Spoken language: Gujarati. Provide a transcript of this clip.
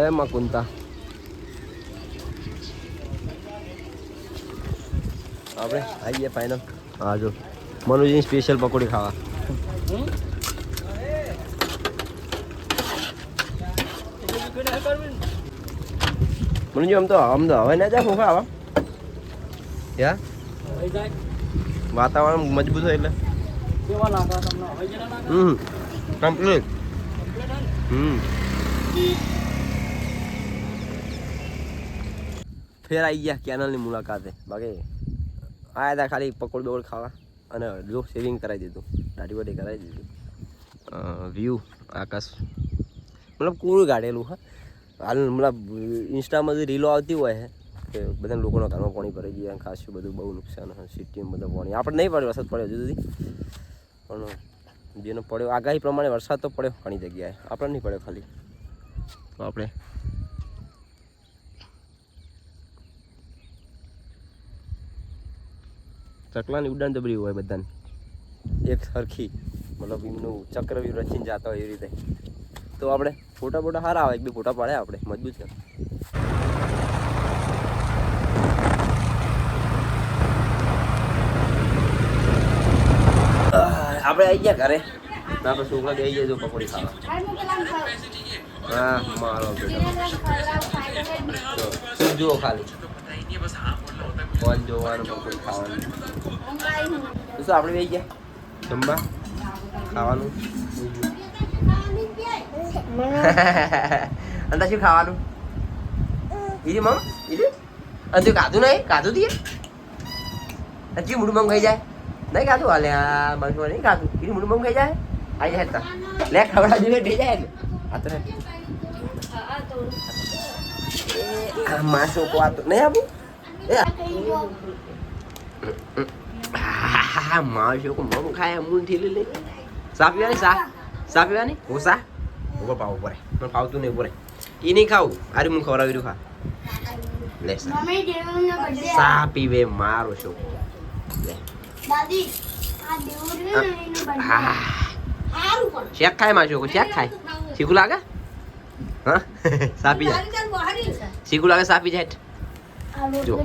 જય માં કુંતા. આપણે આવીએ ફાઇનલ. હા જો મનુજીની સ્પેશિયલ પકોડી ખાવા. મનુજી આમ તો હવે ના જાય ખોખા આવા યા વાતાવરણ મજબૂત હોય એટલે કમ્પ્લીટ. ફેર આવી ગયા કેનલની મુલાકાતે. બાકી આયા હતા ખાલી પકોડ બકોડ ખાવા અને જો સેવિંગ કરાવી દીધું, દાઢી વાઢી કરાવી દીધું. વ્યૂ આકાશ મતલબ કૂળ ગાડેલું. હા હાલ મતલબ ઇન્સ્ટામાં જે રીલો આવતી હોય છે કે બધા લોકોના ઘરમાં પાણી ભરાઈ ગયા, ખાસું બધું બહુ નુકસાન હોય સિટીમાં બધું પાણી. આપણે નહીં પડ્યો, વરસાદ પડ્યો હજુ સુધી, પણ જેનો પડ્યો આગાહી પ્રમાણે વરસાદ તો પડ્યો ઘણી જગ્યાએ, આપણે નહીં પડ્યો ખાલી. તો આપણે ચકલાની ઉડાન જબરી હોય બધાને એક સરખી, મતલબ એમનું ચક્રવ્યૂહ રચીને જતા હોય એવી રીતે. તો આપણે ફોટા બોટા સારા આવે, એક બે ફોટા પાડે આપણે મજબૂત છે. આપણે આવી ગયા ઘરે, આપણે છોકરા આવી ગયા જો પકોડી ખાવા. હા મારો શું જુઓ ખાલી ફોન જોવાનું, પકોડી ખાવાનું. શું આપણે આવી ગયા જમવા ખાવાનું. અંદા શું ખાવાનું ઈરી મમ ઈરી અંદુ કાધું નહીં કાધું તીએ હજી મૂડું મમ ખાઈ જાય નહીં કાધું હાલે આ મારું નહીં કાધું ઈરી મૂડું મમ ખાઈ જાય આવી જાય તા લે ખવડા દીવે થઈ જાય ને આ તો માસો કો આ તો નહીં આપું એ માસો કો મમ ખાય મૂળ થી લઈ સા પીવાની સા પીવાની ઓસા ઉપર પાવ પડે મને પાવતું નહીં પડે એ નહીં ખાવું. અરે હું ખવડાવી રહ્યું ખા લે સા પીવે મારો છોકરો લે શેક ખાય મારો છોકરો શેક ખાય. શીખું લાગે હા સા પી જાય શીખું લાગે સા પી જાય જો